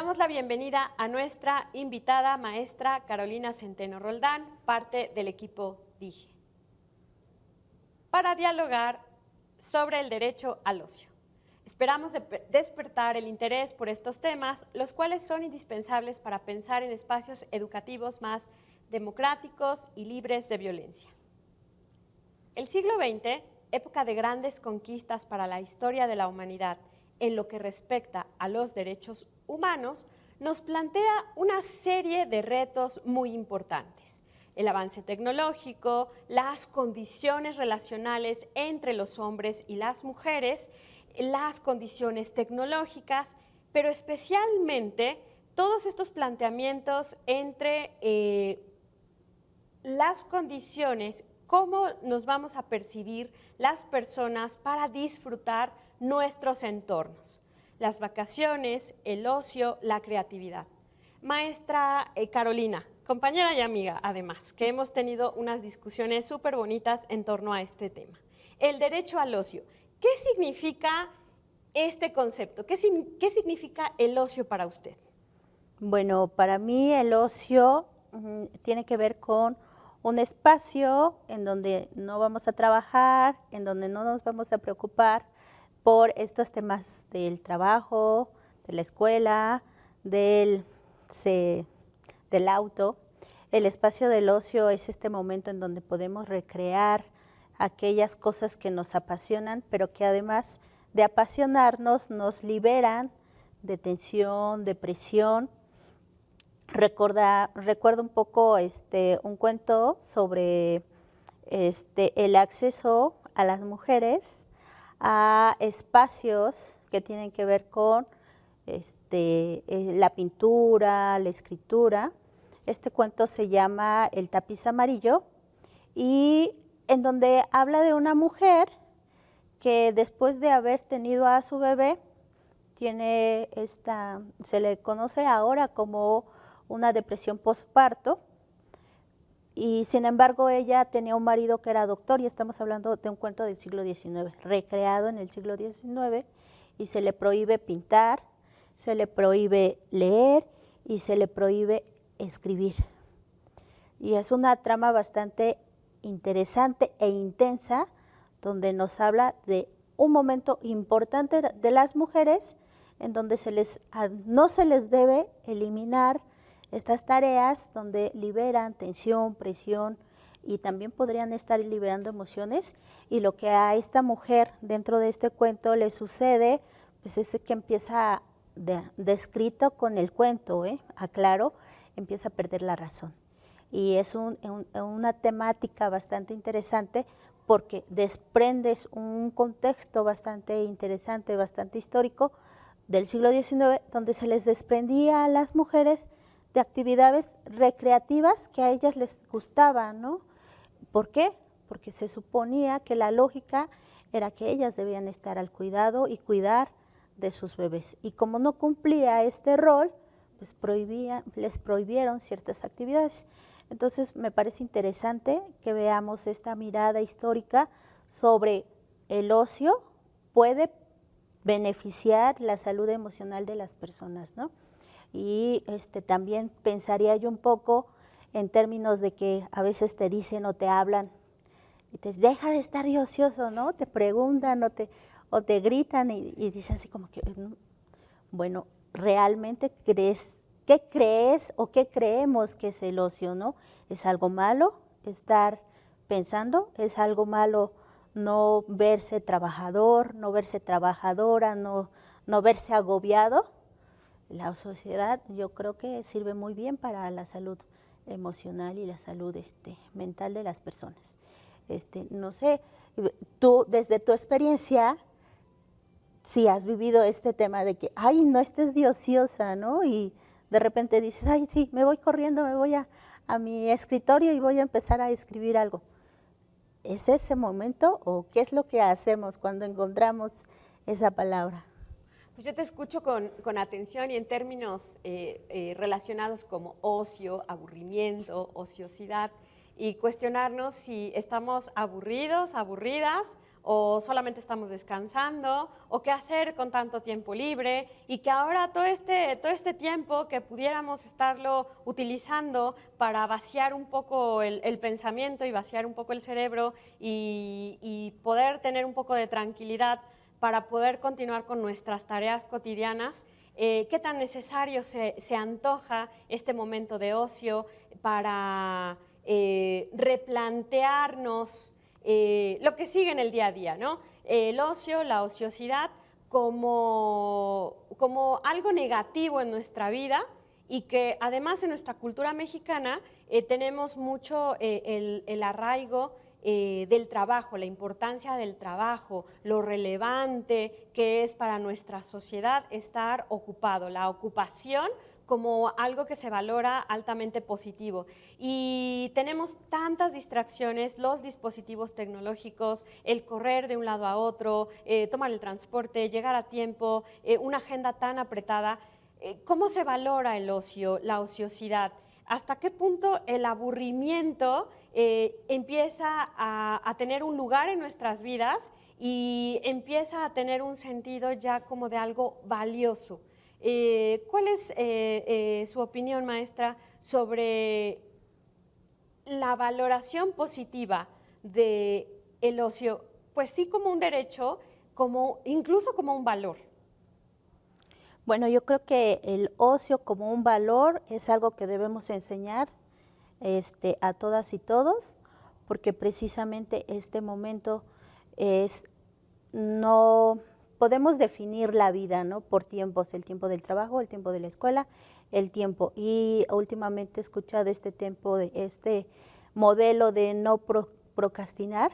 damos la bienvenida a nuestra invitada maestra Carolina Centeno Roldán, parte del equipo DIGE, para dialogar sobre el derecho al ocio. Esperamos despertar el interés por estos temas, los cuales son indispensables para pensar en espacios educativos más democráticos y libres de violencia. El siglo XX, época de grandes conquistas para la historia de la humanidad en lo que respecta a los derechos humanos, nos plantea una serie de retos muy importantes. El avance tecnológico, las condiciones relacionales entre los hombres y las mujeres, las condiciones tecnológicas, pero especialmente todos estos planteamientos entre las condiciones, cómo nos vamos a percibir las personas para disfrutar nuestros entornos, las vacaciones, el ocio, la creatividad. Maestra Carolina, compañera y amiga además, que hemos tenido unas discusiones súper bonitas en torno a este tema. El derecho al ocio. ¿Qué significa este concepto? ¿Qué significa el ocio para usted? Bueno, para mí el ocio tiene que ver con un espacio en donde no vamos a trabajar, en donde no nos vamos a preocupar por estos temas del trabajo, de la escuela, del auto. El espacio del ocio es este momento en donde podemos recrear aquellas cosas que nos apasionan, pero que además de apasionarnos nos liberan de tensión, de presión. Recuerdo un poco un cuento sobre el acceso a las mujeres a espacios que tienen que ver con la pintura, la escritura. Este cuento se llama El tapiz amarillo y en donde habla de una mujer que después de haber tenido a su bebé, se le conoce ahora como una depresión postparto, y sin embargo ella tenía un marido que era doctor, y estamos hablando de un cuento del siglo XIX, recreado en el siglo XIX, y se le prohíbe pintar, se le prohíbe leer y se le prohíbe escribir. Y es una trama bastante interesante e intensa, donde nos habla de un momento importante de las mujeres, en donde no se les debe eliminar estas tareas, donde liberan tensión, presión, y también podrían estar liberando emociones. Y lo que a esta mujer dentro de este cuento le sucede, pues es que empieza, descrito con el cuento, aclaro, empieza a perder la razón. Y es una temática bastante interesante, porque desprendes un contexto bastante interesante, bastante histórico del siglo XIX, donde se les desprendía a las mujeres de actividades recreativas que a ellas les gustaban, ¿no? ¿Por qué? Porque se suponía que la lógica era que ellas debían estar al cuidado y cuidar de sus bebés. Y como no cumplía este rol, pues les prohibieron ciertas actividades. Entonces me parece interesante que veamos esta mirada histórica sobre el ocio puede beneficiar la salud emocional de las personas, ¿no? Y también pensaría yo un poco en términos de que a veces te dicen o te hablan y te deja de estar de ocioso, ¿no? Te preguntan o te gritan y dices así como que, bueno, ¿realmente qué crees o qué creemos que es el ocio, no? ¿Es algo malo estar pensando? ¿Es algo malo no verse trabajador, no verse trabajadora, no verse agobiado? La sociedad yo creo que sirve muy bien para la salud emocional y la salud mental de las personas. No sé, tú desde tu experiencia, si has vivido este tema de que, ay, no estés de ociosa, ¿no? Y de repente dices, ay, sí, me voy corriendo, me voy a mi escritorio y voy a empezar a escribir algo. ¿Es ese momento o qué es lo que hacemos cuando encontramos esa palabra? Pues yo te escucho con atención y en términos relacionados como ocio, aburrimiento, ociosidad, y cuestionarnos si estamos aburridos, aburridas, o solamente estamos descansando, o qué hacer con tanto tiempo libre, y que ahora todo este tiempo que pudiéramos estarlo utilizando para vaciar un poco el pensamiento y vaciar un poco el cerebro y poder tener un poco de tranquilidad para poder continuar con nuestras tareas cotidianas, qué tan necesario se antoja este momento de ocio para replantearnos lo que sigue en el día a día, ¿no? El ocio, la ociosidad como algo negativo en nuestra vida y que además en nuestra cultura mexicana tenemos mucho el arraigo del trabajo, la importancia del trabajo, lo relevante que es para nuestra sociedad estar ocupado, la ocupación como algo que se valora altamente positivo. Y tenemos tantas distracciones, los dispositivos tecnológicos, el correr de un lado a otro, tomar el transporte, llegar a tiempo, una agenda tan apretada. ¿Cómo se valora el ocio, la ociosidad? ¿Hasta qué punto el aburrimiento empieza a tener un lugar en nuestras vidas y empieza a tener un sentido ya como de algo valioso? ¿Cuál es su opinión, maestra, sobre la valoración positiva del ocio? Pues sí, como un derecho, incluso como un valor. Bueno, yo creo que el ocio como un valor es algo que debemos enseñar a todas y todos, porque precisamente este momento no podemos definir la vida, ¿no? Por tiempos, el tiempo del trabajo, el tiempo de la escuela, el tiempo. Y últimamente he escuchado este modelo de no procrastinar.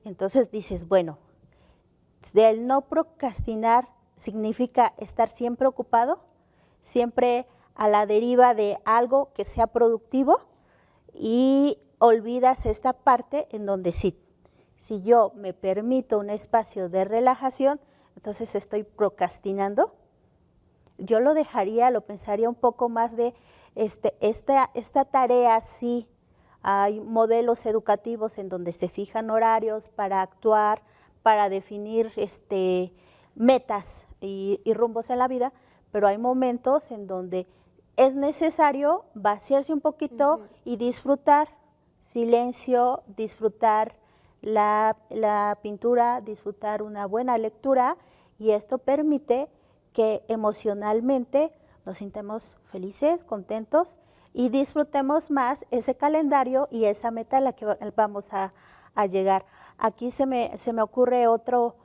Entonces dices, bueno, el no procrastinar significa estar siempre ocupado, siempre a la deriva de algo que sea productivo, y olvidas esta parte en donde sí, si yo me permito un espacio de relajación, entonces estoy procrastinando. Yo lo pensaría un poco más de esta tarea. Sí, hay modelos educativos en donde se fijan horarios para actuar, para definir metas y rumbos en la vida, pero hay momentos en donde es necesario vaciarse un poquito y disfrutar silencio, disfrutar la pintura, disfrutar una buena lectura, y esto permite que emocionalmente nos sintamos felices, contentos y disfrutemos más ese calendario y esa meta a la que vamos a llegar. Aquí se me ocurre otro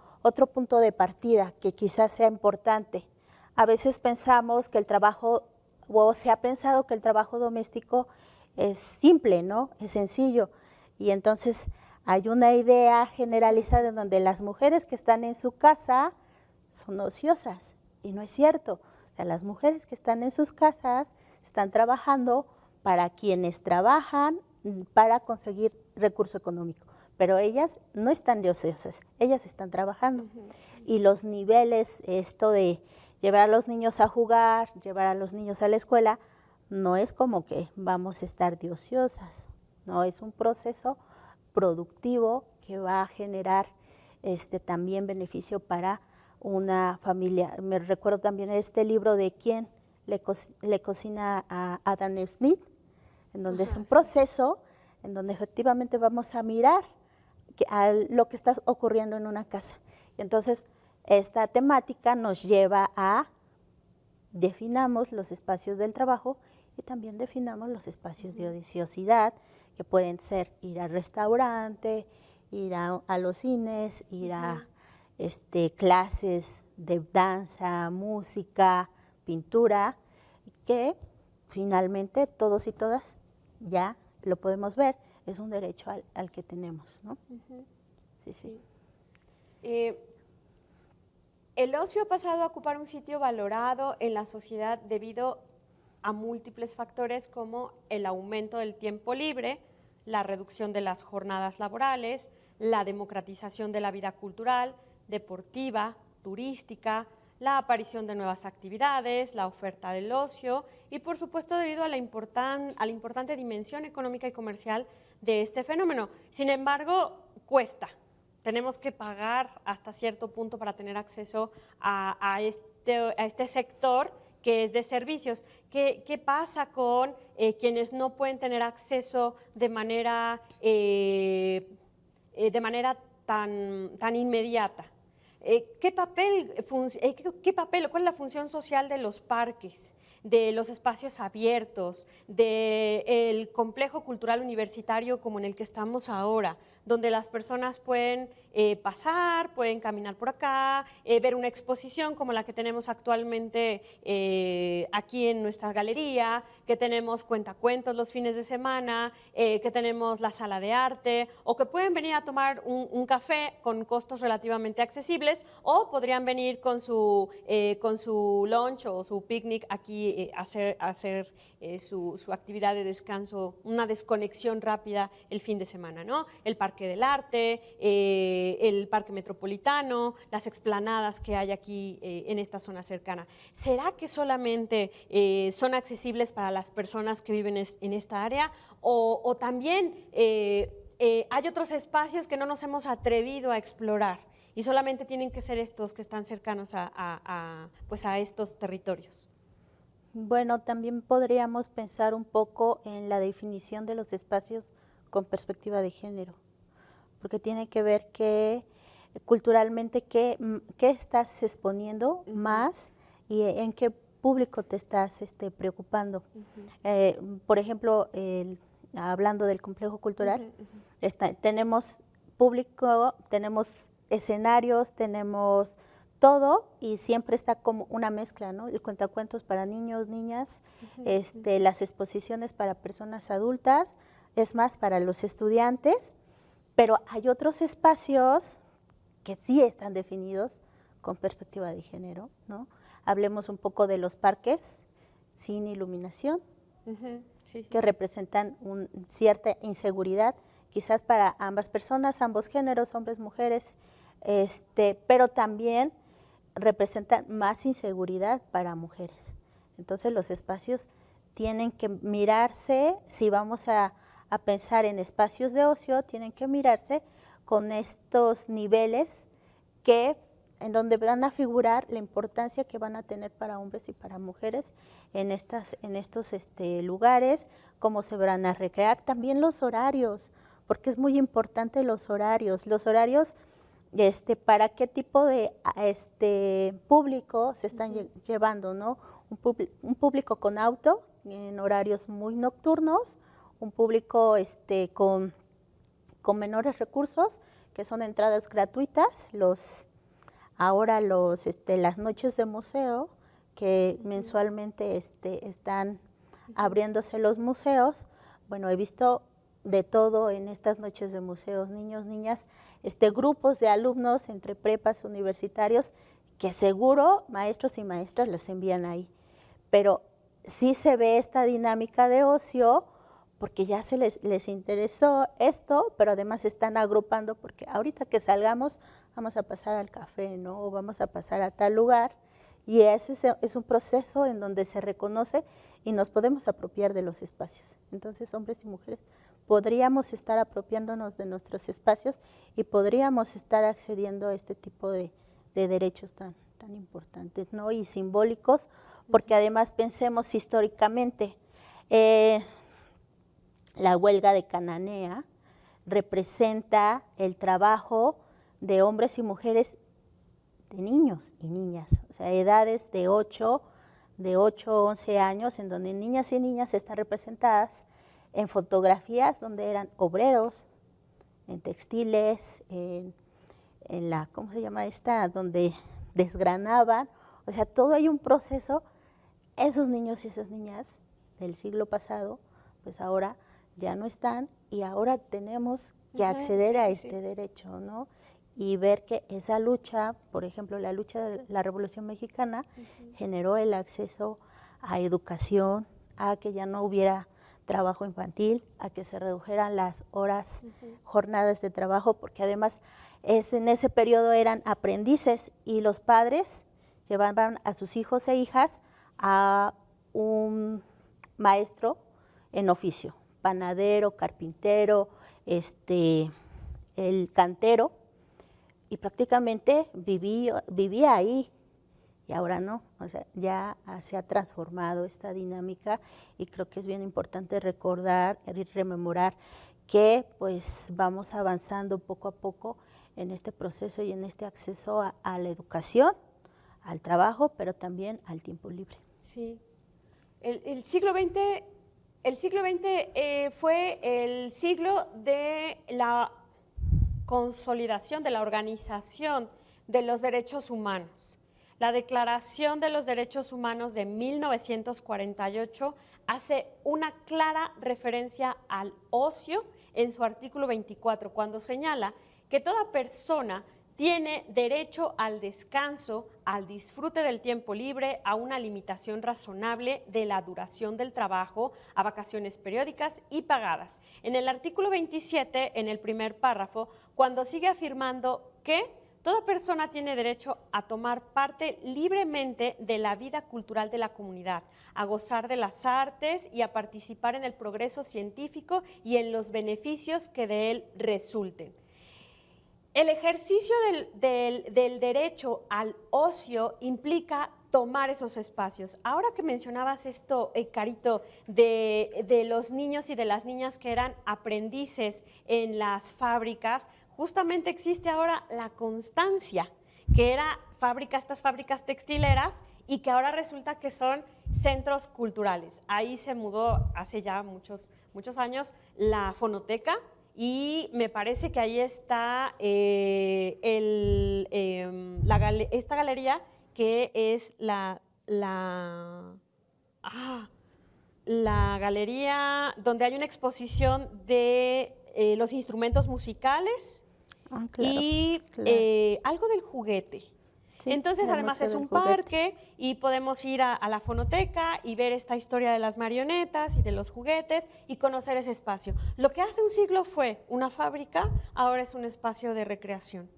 punto de partida que quizás sea importante. A veces pensamos que el trabajo, o se ha pensado que el trabajo doméstico es simple, ¿no? Es sencillo. Y entonces hay una idea generalizada en donde las mujeres que están en su casa son ociosas, y no es cierto. O sea, las mujeres que están en sus casas están trabajando para quienes trabajan para conseguir recurso económico, pero ellas no están de ociosas, ellas están trabajando. Y los niveles, esto de llevar a los niños a jugar, llevar a los niños a la escuela, no es como que vamos a estar de ociosas, no, es un proceso productivo que va a generar también beneficio para una familia. Me recuerdo también este libro de ¿Quién le cocina a Adam Smith?, en donde es un proceso en donde efectivamente vamos a mirar a lo que está ocurriendo en una casa. Y entonces esta temática nos lleva a definamos los espacios del trabajo y también definamos los espacios de ociosidad, que pueden ser ir al restaurante, ir a los cines, ir a clases de danza, música, pintura, que finalmente todos y todas ya lo podemos ver, es un derecho al que tenemos, ¿no? Sí. El ocio ha pasado a ocupar un sitio valorado en la sociedad debido a múltiples factores como el aumento del tiempo libre, la reducción de las jornadas laborales, la democratización de la vida cultural, deportiva, turística, la aparición de nuevas actividades, la oferta del ocio y, por supuesto, debido a la importante dimensión económica y comercial de este fenómeno. Sin embargo, cuesta. Tenemos que pagar hasta cierto punto para tener acceso a este sector que es de servicios. ¿Qué pasa con quienes no pueden tener acceso de manera tan inmediata? ¿Qué papel, cuál es la función social de los parques, de los espacios abiertos, del complejo cultural universitario como en el que estamos ahora, donde las personas pueden pasar, pueden caminar por acá, ver una exposición como la que tenemos actualmente aquí en nuestra galería, que tenemos cuentacuentos los fines de semana, que tenemos la sala de arte, o que pueden venir a tomar un café con costos relativamente accesibles, o podrían venir con su lunch o su picnic aquí a hacer su actividad de descanso, una desconexión rápida el fin de semana, ¿no? El Parque del Arte, el Parque Metropolitano, las explanadas que hay aquí en esta zona cercana. ¿Será que solamente son accesibles para las personas que viven en esta área o también hay otros espacios que no nos hemos atrevido a explorar y solamente tienen que ser estos que están cercanos pues a estos territorios? Bueno, también podríamos pensar un poco en la definición de los espacios con perspectiva de género, porque tiene que ver que culturalmente qué estás exponiendo más y en qué público te estás preocupando. Por ejemplo, hablando del complejo cultural, tenemos público, tenemos escenarios, tenemos todo y siempre está como una mezcla, ¿no? El cuentacuentos para niños, niñas, las exposiciones para personas adultas, es más para los estudiantes, pero hay otros espacios que sí están definidos con perspectiva de género, ¿no? Hablemos un poco de los parques sin iluminación, que representan cierta inseguridad, quizás para ambas personas, ambos géneros, hombres, mujeres, pero también representan más inseguridad para mujeres. Entonces los espacios tienen que mirarse, si vamos a pensar en espacios de ocio, tienen que mirarse con estos niveles en donde van a figurar la importancia que van a tener para hombres y para mujeres en estos lugares, cómo se van a recrear, también los horarios, porque es muy importante los horarios para qué tipo de público se están llevando, ¿no? Un público con auto en horarios muy nocturnos, un público con menores recursos, que son entradas gratuitas, las noches de museo, que mensualmente están abriéndose los museos. Bueno, he visto de todo en estas noches de museos, niños, niñas, grupos de alumnos entre prepas, universitarios, que seguro maestros y maestras los envían ahí. Pero sí se ve esta dinámica de ocio, porque ya les interesó esto, pero además están agrupando, porque ahorita que salgamos vamos a pasar al café, ¿no? O vamos a pasar a tal lugar, y ese es un proceso en donde se reconoce y nos podemos apropiar de los espacios. Entonces, hombres y mujeres, podríamos estar apropiándonos de nuestros espacios y podríamos estar accediendo a este tipo de derechos tan importantes, ¿no? Y simbólicos, porque además pensemos históricamente, la huelga de Cananea representa el trabajo de hombres y mujeres, de niños y niñas, o sea, edades de 8 a 11 años, en donde niñas y niñas están representadas en fotografías donde eran obreros, en textiles, en la, ¿cómo se llama esta?, donde desgranaban, o sea, todo hay un proceso. Esos niños y esas niñas del siglo pasado, pues ahora ya no están, y ahora tenemos que acceder a este derecho, ¿no? Y ver que esa lucha, por ejemplo, la lucha de la Revolución Mexicana, generó el acceso a educación, a que ya no hubiera trabajo infantil, a que se redujeran las horas, jornadas de trabajo, porque además en ese periodo eran aprendices y los padres llevaban a sus hijos e hijas a un maestro en oficio, panadero, carpintero, el cantero, y prácticamente vivía ahí, y ahora no, o sea, ya se ha transformado esta dinámica, y creo que es bien importante recordar y rememorar que pues vamos avanzando poco a poco en este proceso y en este acceso a la educación, al trabajo, pero también al tiempo libre. Sí. El siglo XX, fue el siglo de la consolidación, de la organización de los derechos humanos. La Declaración de los Derechos Humanos de 1948 hace una clara referencia al ocio en su artículo 24, cuando señala que toda persona tiene derecho al descanso, al disfrute del tiempo libre, a una limitación razonable de la duración del trabajo, a vacaciones periódicas y pagadas. En el artículo 27, en el primer párrafo, cuando sigue afirmando que toda persona tiene derecho a tomar parte libremente de la vida cultural de la comunidad, a gozar de las artes y a participar en el progreso científico y en los beneficios que de él resulten. El ejercicio del derecho al ocio implica tomar esos espacios. Ahora que mencionabas esto, Carito, de los niños y de las niñas que eran aprendices en las fábricas, justamente existe ahora la Constancia, que era estas fábricas textileras, y que ahora resulta que son centros culturales. Ahí se mudó hace ya muchos años la fonoteca, y me parece que ahí está esta galería, que es la galería donde hay una exposición de los instrumentos musicales, Claro, y claro. Algo del juguete. Sí, Entonces, el además Museo es del un Juguete. parque, y podemos ir a la fonoteca y ver esta historia de las marionetas y de los juguetes y conocer ese espacio. Lo que hace un siglo fue una fábrica, ahora es un espacio de recreación.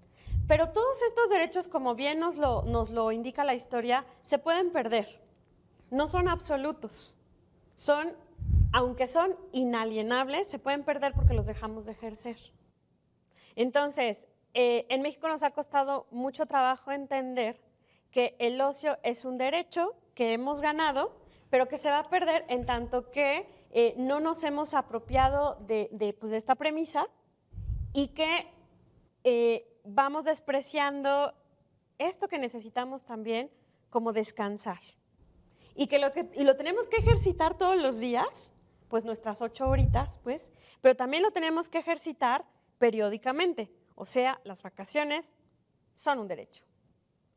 Pero todos estos derechos, como bien nos lo indica la historia, se pueden perder. No son absolutos. Aunque son inalienables, se pueden perder porque los dejamos de ejercer. Entonces, en México nos ha costado mucho trabajo entender que el ocio es un derecho que hemos ganado, pero que se va a perder en tanto que no nos hemos apropiado de esta premisa, y que vamos despreciando esto que necesitamos también, como descansar. Y lo tenemos que ejercitar todos los días, pues nuestras 8 horitas, pues, pero también lo tenemos que ejercitar periódicamente. O sea, las vacaciones son un derecho.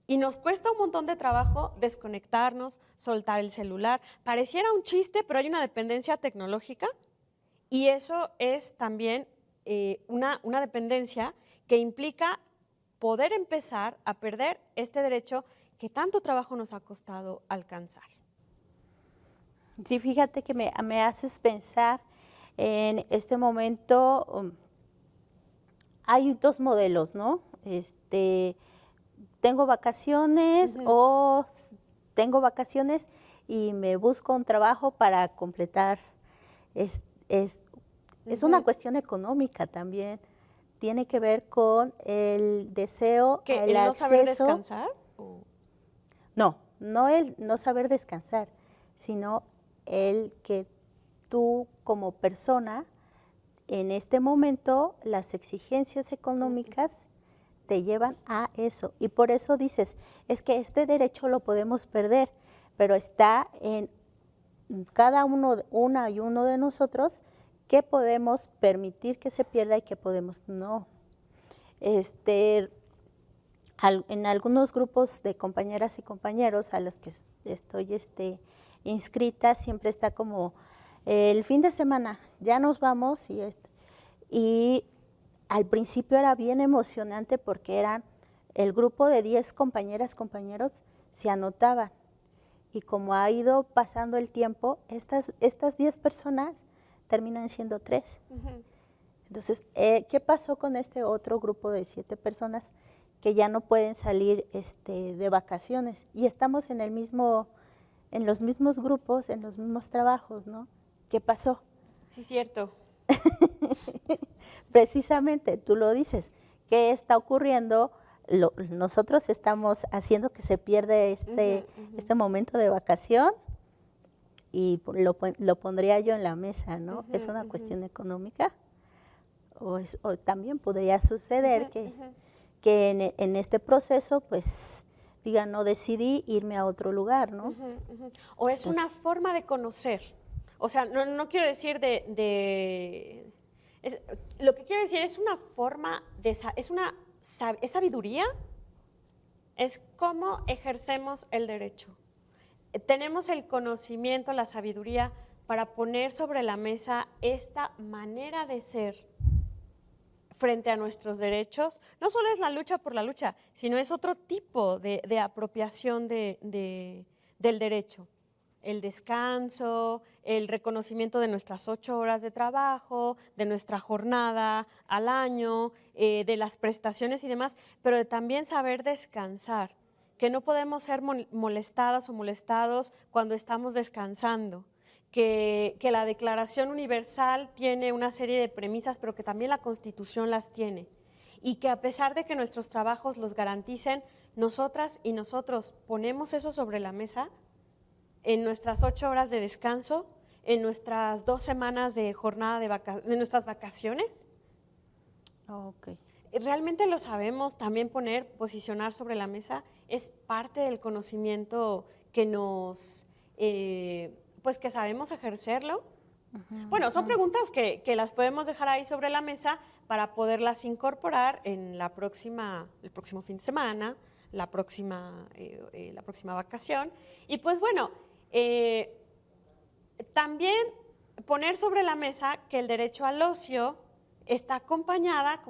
Y nos cuesta un montón de trabajo desconectarnos, soltar el celular. Pareciera un chiste, pero hay una dependencia tecnológica, y eso es también una dependencia que implica poder empezar a perder este derecho que tanto trabajo nos ha costado alcanzar. Sí, fíjate que me haces pensar en este momento. Hay dos modelos, ¿no? Tengo vacaciones o tengo vacaciones y me busco un trabajo para completar. Es una cuestión económica también. Tiene que ver con el deseo, ¿Que el el no saber acceso. descansar? No el no saber descansar, sino el que tú como persona, en este momento, las exigencias económicas te llevan a eso. Y por eso dices, es que este derecho lo podemos perder, pero está en cada una y uno de nosotros, qué podemos permitir que se pierda y qué podemos no. En algunos grupos de compañeras y compañeros a los que estoy inscrita, siempre está como el fin de semana, ya nos vamos, y al principio era bien emocionante porque eran el grupo de 10 compañeras, compañeros, se anotaban, y como ha ido pasando el tiempo, estas 10 personas terminan siendo 3. Entonces, ¿qué pasó con este otro grupo de 7 personas que ya no pueden salir de vacaciones? Y estamos en los mismos grupos, en los mismos trabajos, ¿no? ¿Qué pasó? Sí, cierto. Precisamente, tú lo dices, ¿qué está ocurriendo? Nosotros estamos haciendo que se pierda este momento de vacación y lo pondría yo en la mesa, ¿no? ¿Es una cuestión económica? O también podría suceder que en este proceso, pues, diga, no decidí irme a otro lugar, ¿no? O es una forma de conocer. O sea, no quiero decir lo que quiero decir es una forma es sabiduría, es cómo ejercemos el derecho. Tenemos el conocimiento, la sabiduría para poner sobre la mesa esta manera de ser frente a nuestros derechos. No solo es la lucha por la lucha, sino es otro tipo de apropiación del derecho. El descanso, el reconocimiento de nuestras 8 horas de trabajo, de nuestra jornada al año, de las prestaciones y demás, pero de también saber descansar, que no podemos ser molestadas o molestados cuando estamos descansando, que la Declaración Universal tiene una serie de premisas, pero que también la Constitución las tiene, y que a pesar de que nuestros trabajos los garanticen, nosotras y nosotros ponemos eso sobre la mesa en nuestras 8 horas de descanso, en nuestras 2 semanas de jornada de nuestras vacaciones. Okay. Realmente lo sabemos también posicionar sobre la mesa, es parte del conocimiento que pues que sabemos ejercerlo. Bueno, son preguntas que las podemos dejar ahí sobre la mesa para poderlas incorporar en el próximo fin de semana, la próxima vacación. Y pues bueno, también poner sobre la mesa que el derecho al ocio está acompañada,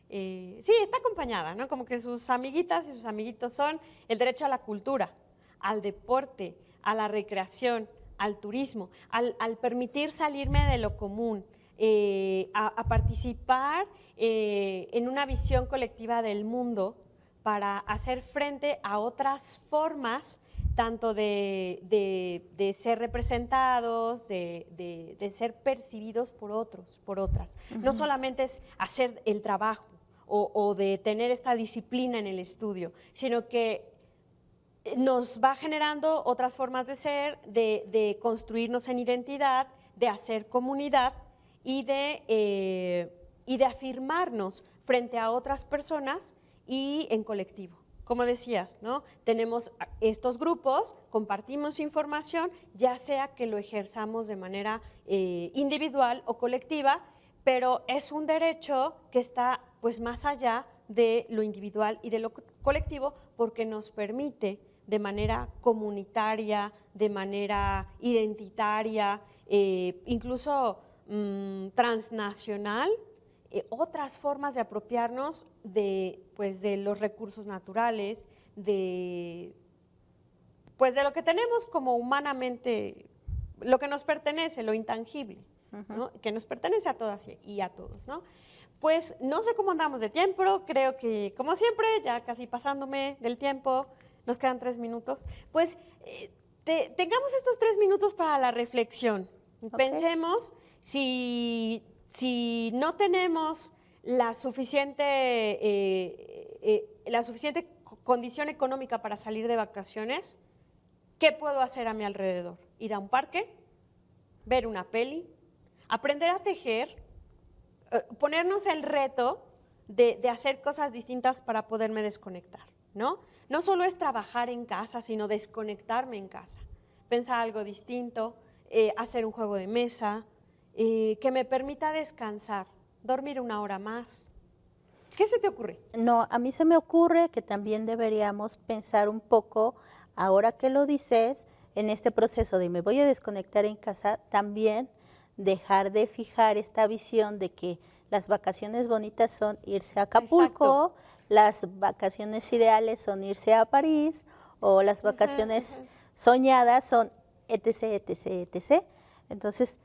está acompañada, ¿no? Como que sus amiguitas y sus amiguitos son el derecho a la cultura, al deporte, a la recreación, al turismo, al permitir salirme de lo común, a participar en una visión colectiva del mundo para hacer frente a otras formas tanto de ser representados, de ser percibidos por otros, por otras. No solamente es hacer el trabajo o de tener esta disciplina en el estudio, sino que nos va generando otras formas de ser, de construirnos en identidad, de hacer comunidad y de afirmarnos frente a otras personas y en colectivo. Como decías, ¿no? Tenemos estos grupos, compartimos información, ya sea que lo ejerzamos de manera individual o colectiva, pero es un derecho que está pues más allá de lo individual y de lo colectivo porque nos permite de manera comunitaria, de manera identitaria, incluso transnacional, otras formas de apropiarnos de los recursos naturales, de lo que tenemos como humanamente, lo que nos pertenece, lo intangible, ¿no? Que nos pertenece a todas y a todos, ¿no? Pues no sé cómo andamos de tiempo, creo que como siempre, ya casi pasándome del tiempo, nos quedan 3 minutos, pues tengamos estos 3 minutos para la reflexión. Okay. Pensemos si no tenemos la suficiente condición económica para salir de vacaciones, ¿qué puedo hacer a mi alrededor? Ir a un parque, ver una peli, aprender a tejer, ponernos el reto de hacer cosas distintas para poderme desconectar, ¿no? No solo es trabajar en casa, sino desconectarme en casa, pensar algo distinto, hacer un juego de mesa, que me permita descansar, dormir 1 hora más. ¿Qué se te ocurre? No, a mí se me ocurre que también deberíamos pensar un poco, ahora que lo dices, en este proceso de me voy a desconectar en casa, también dejar de fijar esta visión de que las vacaciones bonitas son irse a Acapulco, exacto, las vacaciones ideales son irse a París, o las vacaciones soñadas son etc., etc., etc. Entonces,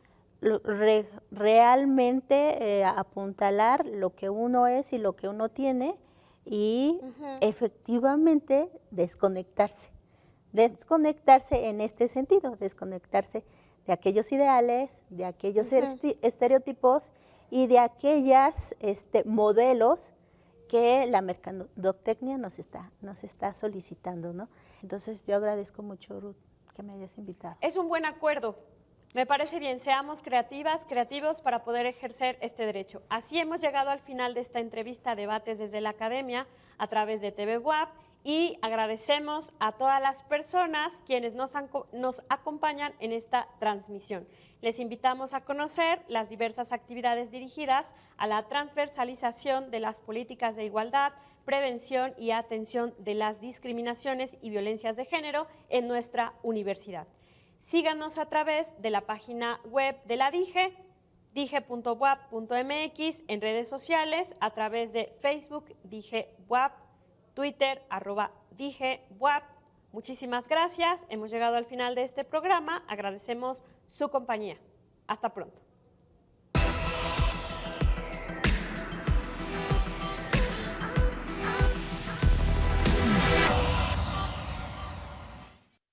realmente apuntalar lo que uno es y lo que uno tiene y efectivamente desconectarse en este sentido, desconectarse de aquellos ideales, de aquellos estereotipos y de aquellas modelos que la mercadotecnia nos está solicitando, ¿no? Entonces yo agradezco mucho, Ruth, que me hayas invitado. Es un buen acuerdo. Me parece bien, seamos creativas, creativos para poder ejercer este derecho. Así hemos llegado al final de esta entrevista Debates desde la Academia a través de TV WAP y agradecemos a todas las personas quienes nos acompañan en esta transmisión. Les invitamos a conocer las diversas actividades dirigidas a la transversalización de las políticas de igualdad, prevención y atención de las discriminaciones y violencias de género en nuestra universidad. Síganos a través de la página web de la DIGE, dige.wap.mx, en redes sociales, a través de Facebook, DIGE-WAP, Twitter, @DIGE-WAP. Muchísimas gracias. Hemos llegado al final de este programa. Agradecemos su compañía. Hasta pronto.